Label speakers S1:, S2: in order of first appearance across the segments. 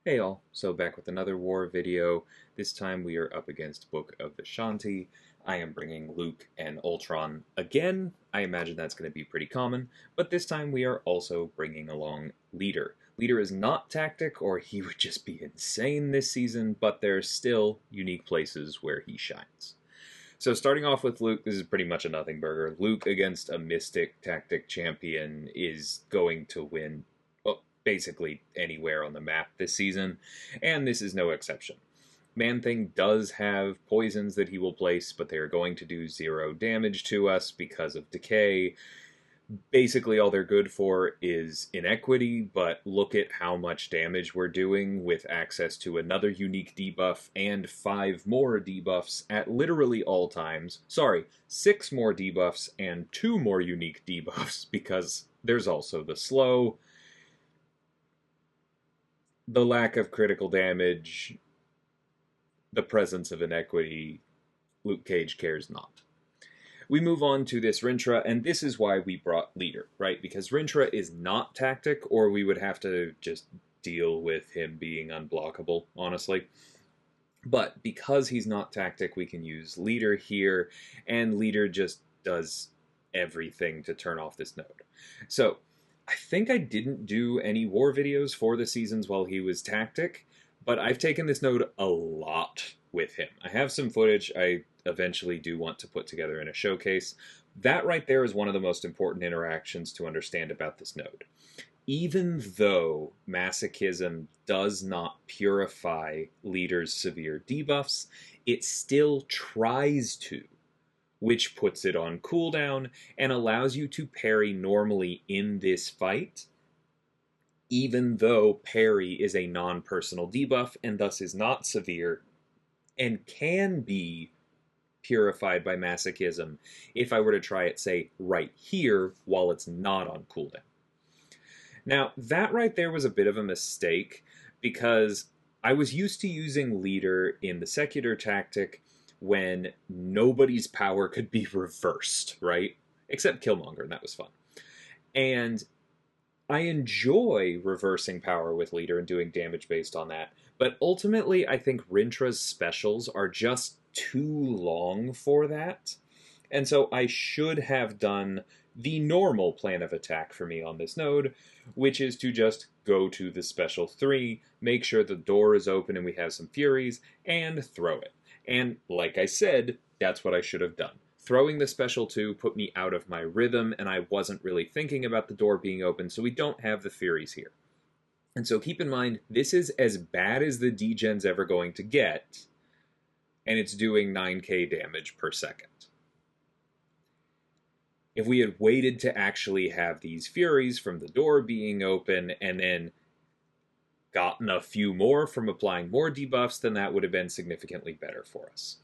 S1: Hey all, so back with another war video. This time we are up against Book of Vishanti. I am bringing Luke and Ultron again. I imagine that's going to be pretty common, but this time we are also bringing along Leader. Leader is not tactic, or he would just be insane this season, but there's still unique places where he shines. So starting off with Luke, this is pretty much a nothing burger. Luke against a Mystic Tactic champion is going to win basically anywhere on the map this season, and this is no exception. Man-Thing does have poisons that he will place, but they are going to do 0 damage to us because of decay. Basically, all they're good for is inequity, but look at how much damage we're doing with access to another unique debuff and 5 more debuffs at literally all times. Sorry, 6 more debuffs and 2 more unique debuffs, because there's also the slow, the lack of critical damage, the presence of inequity. Luke Cage cares not. We move on to this Rintrah, and this is why we brought Leader, right? Because Rintrah is not tactic, or we would have to just deal with him being unblockable, honestly. But because he's not tactic, we can use Leader here, and Leader just does everything to turn off this node. So, I think I didn't do any war videos for the seasons while he was tactic, but I've taken this node a lot with him. I have some footage I eventually do want to put together in a showcase. That right there is one of the most important interactions to understand about this node. Even though Masochism does not purify Leader's severe debuffs, it still tries to, which puts it on cooldown and allows you to parry normally in this fight, even though parry is a non-personal debuff and thus is not severe and can be purified by Masochism if I were to try it, say, right here while it's not on cooldown. Now, that right there was a bit of a mistake because I was used to using Leader in the secular tactic when nobody's power could be reversed, right? Except Killmonger, and that was fun. And I enjoy reversing power with Leader and doing damage based on that, but ultimately I think Rintrah's specials are just too long for that, and so I should have done the normal plan of attack for me on this node, which is to just go to the special 3, make sure the door is open and we have some Furies, and throw it. And like I said, that's what I should have done. Throwing the special 2 put me out of my rhythm, and I wasn't really thinking about the door being open, so we don't have the Furies here. And so keep in mind, this is as bad as the degen's ever going to get, and it's doing 9k damage per second. If we had waited to actually have these Furies from the door being open, and then gotten a few more from applying more debuffs, then that would have been significantly better for us.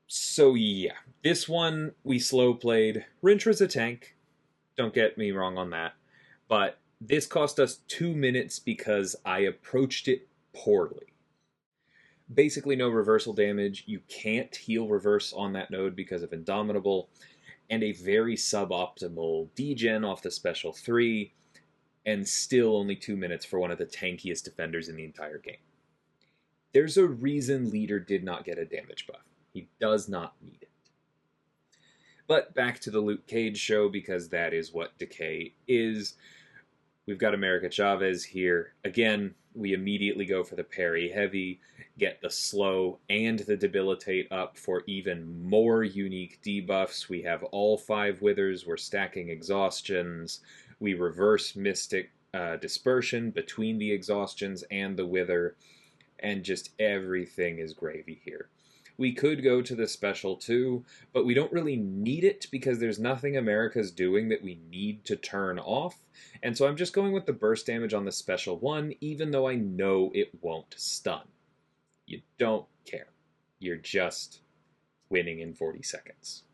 S1: So yeah, this one we slow played. Rintrah's a tank, don't get me wrong on that, but this cost us 2 minutes because I approached it poorly. Basically no reversal damage, you can't heal reverse on that node because of Indomitable, and a very suboptimal degen off the special 3, and still only 2 minutes for one of the tankiest defenders in the entire game. There's a reason Leader did not get a damage buff. He does not need it. But back to the Luke Cage show, because that is what decay is. We've got America Chavez here. Again, we immediately go for the parry heavy, get the slow and the debilitate up for even more unique debuffs. We have all 5 withers, we're stacking exhaustions, we reverse Mystic dispersion between the exhaustions and the wither, and just everything is gravy here. We could go to the special 2, but we don't really need it because there's nothing America's doing that we need to turn off, and so I'm just going with the burst damage on the special 1, even though I know it won't stun. You don't care. You're just winning in 40 seconds.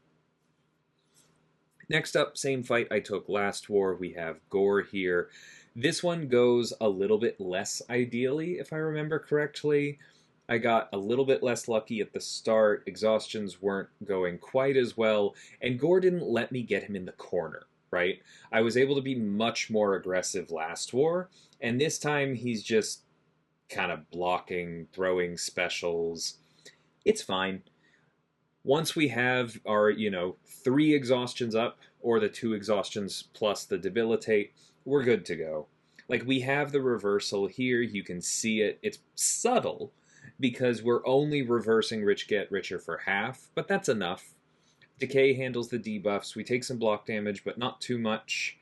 S1: Next up, same fight I took last war. We have Gorr here. This one goes a little bit less ideally, if I remember correctly. I got a little bit less lucky at the start, exhaustions weren't going quite as well, and Gorr didn't let me get him in the corner, right? I was able to be much more aggressive last war, And this time he's just kind of blocking, throwing specials. It's fine. Once we have our, 3 exhaustions up, or the 2 exhaustions plus the debilitate, we're good to go. Like, we have the reversal here. You can see it. It's subtle because we're only reversing Rich Get Richer for half, but that's enough. Decay handles the debuffs. We take some block damage, but not too much.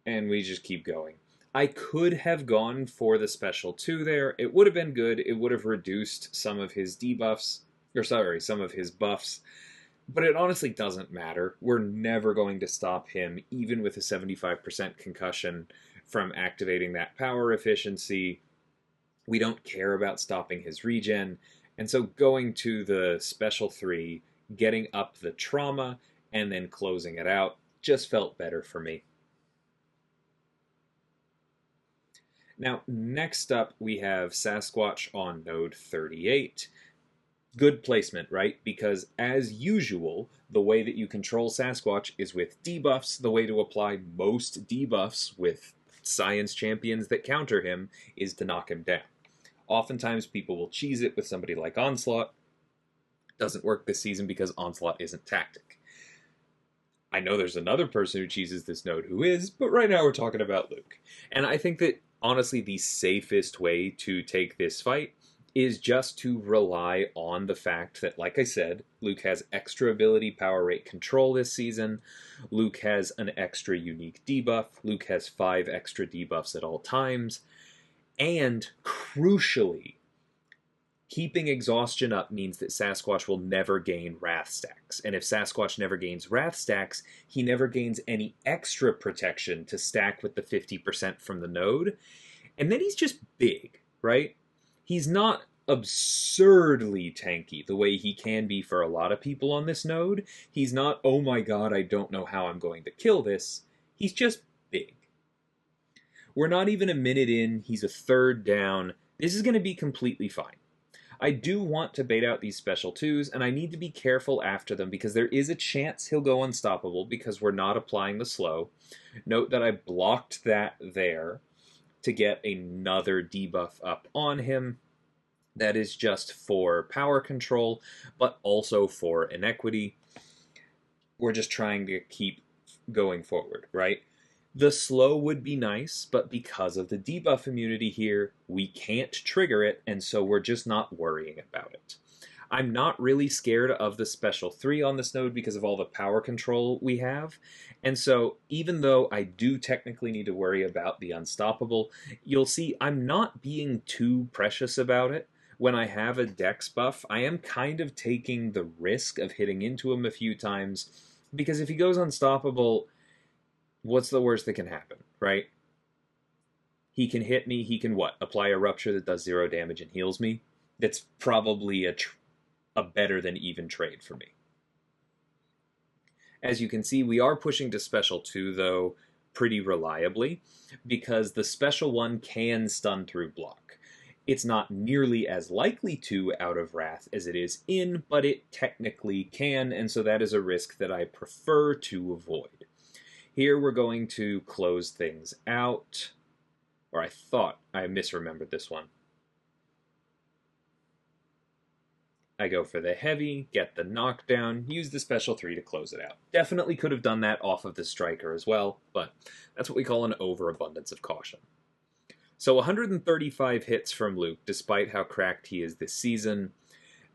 S1: And we just keep going. I could have gone for the special 2 there. It would have been good. It would have reduced some of his debuffs, some of his buffs. But it honestly doesn't matter. We're never going to stop him, even with a 75% concussion, from activating that power efficiency. We don't care about stopping his regen. And so going to the special 3, getting up the trauma, and then closing it out just felt better for me. Now, next up, we have Sasquatch on node 38. Good placement, right? Because as usual, the way that you control Sasquatch is with debuffs. The way to apply most debuffs with science champions that counter him is to knock him down. Oftentimes people will cheese it with somebody like Onslaught. Doesn't work this season because Onslaught isn't tactic. I know there's another person who cheeses this node who is, but right now we're talking about Luke. And I think that honestly the safest way to take this fight is just to rely on the fact that, like I said, Luke has extra ability power rate control this season. Luke has an extra unique debuff. Luke has 5 extra debuffs at all times. And, crucially, keeping exhaustion up means that Sasquatch will never gain Wrath stacks. And if Sasquatch never gains Wrath stacks, he never gains any extra protection to stack with the 50% from the node. And then he's just big, right? He's not absurdly tanky the way he can be for a lot of people on this node. He's not, oh my god, I don't know how I'm going to kill this. He's just big. We're not even a minute in. He's a third down. This is going to be completely fine. I do want to bait out these special 2s, and I need to be careful after them because there is a chance he'll go unstoppable because we're not applying the slow. Note that I blocked that there to get another debuff up on him. That is just for power control, but also for inequity. We're just trying to keep going forward, right? The slow would be nice, but because of the debuff immunity here, we can't trigger it, and so we're just not worrying about it. I'm not really scared of the special 3 on this node because of all the power control we have, and so even though I do technically need to worry about the unstoppable, you'll see I'm not being too precious about it. When I have a dex buff, I am kind of taking the risk of hitting into him a few times, because if he goes unstoppable, what's the worst that can happen, right? He can hit me, he can what? Apply a rupture that does 0 damage and heals me? That's probably a better than even trade for me. As you can see, we are pushing to special 2, though, pretty reliably, because the special 1 can stun through block. It's not nearly as likely to out of Wrath as it is in, but it technically can, and so that is a risk that I prefer to avoid. Here we're going to close things out, or I thought I misremembered this one. I go for the heavy, get the knockdown, use the special 3 to close it out. Definitely could have done that off of the striker as well, but that's what we call an overabundance of caution. So 135 hits from Luke, despite how cracked he is this season.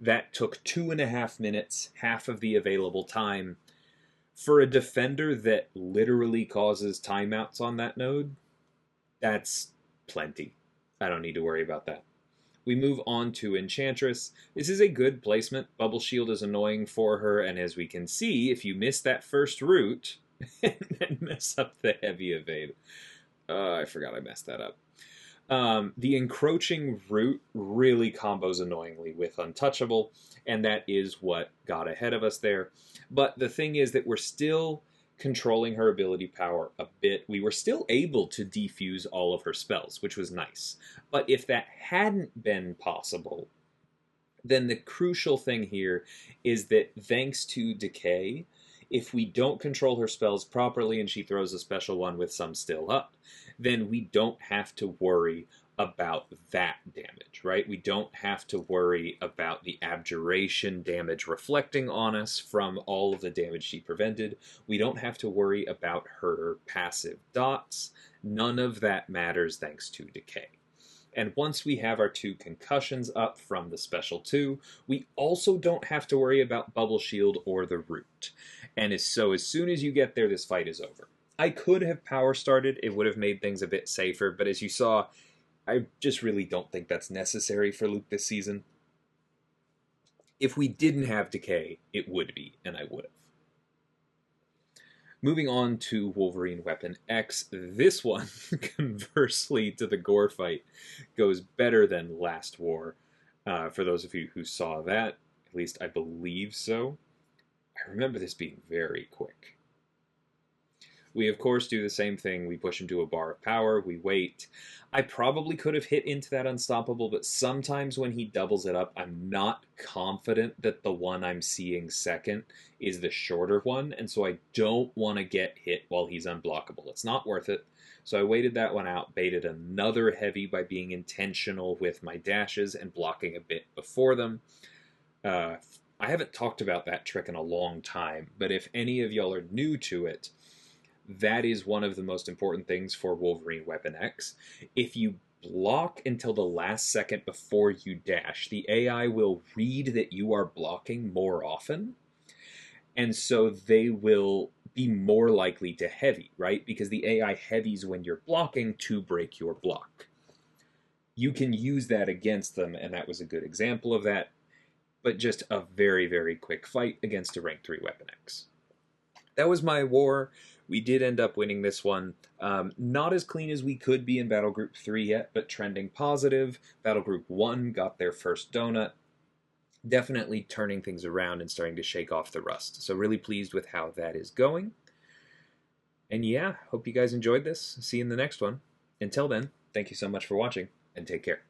S1: That took 2.5 minutes, half of the available time. For a defender that literally causes timeouts on that node, that's plenty. I don't need to worry about that. We move on to Enchantress. This is a good placement. Bubble Shield is annoying for her, and as we can see, if you miss that first route and then mess up the heavy evade. I forgot I messed that up. The encroaching root really combos annoyingly with Untouchable, and that is what got ahead of us there. But the thing is that we're still controlling her ability power a bit. We were still able to defuse all of her spells, which was nice. But if that hadn't been possible, then the crucial thing here is that thanks to Decay, If we don't control her spells properly and she throws a special one with some still up, then we don't have to worry about that damage, right? We don't have to worry about the abjuration damage reflecting on us from all of the damage she prevented. We don't have to worry about her passive dots. None of that matters thanks to Decay. And once we have our 2 concussions up from the special 2, we also don't have to worry about Bubble Shield or the Root. And so as soon as you get there, this fight is over. I could have power started, it would have made things a bit safer, but as you saw, I just really don't think that's necessary for Luke this season. If we didn't have Decay, it would be, and I would have. Moving on to Wolverine Weapon X, this one, conversely to the Gorr fight, goes better than Last War. For those of you who saw that, at least I believe so. I remember this being very quick. We, of course, do the same thing. We push him to a bar of power. We wait. I probably could have hit into that unstoppable, but sometimes when he doubles it up, I'm not confident that the one I'm seeing second is the shorter one, and so I don't want to get hit while he's unblockable. It's not worth it. So I waited that one out, baited another heavy by being intentional with my dashes and blocking a bit before them. I haven't talked about that trick in a long time, but if any of y'all are new to it, that is one of the most important things for Wolverine Weapon X. If you block until the last second before you dash, the AI will read that you are blocking more often, and so they will be more likely to heavy, right? Because the AI heavies when you're blocking to break your block. You can use that against them, and that was a good example of that, but just a very, very quick fight against a rank 3 Weapon X. That was my war. We did end up winning this one. Not as clean as we could be in Battle Group 3 yet, but trending positive. Battle Group 1 got their first donut. Definitely turning things around and starting to shake off the rust. So really pleased with how that is going. And yeah, hope you guys enjoyed this. See you in the next one. Until then, thank you so much for watching, and take care.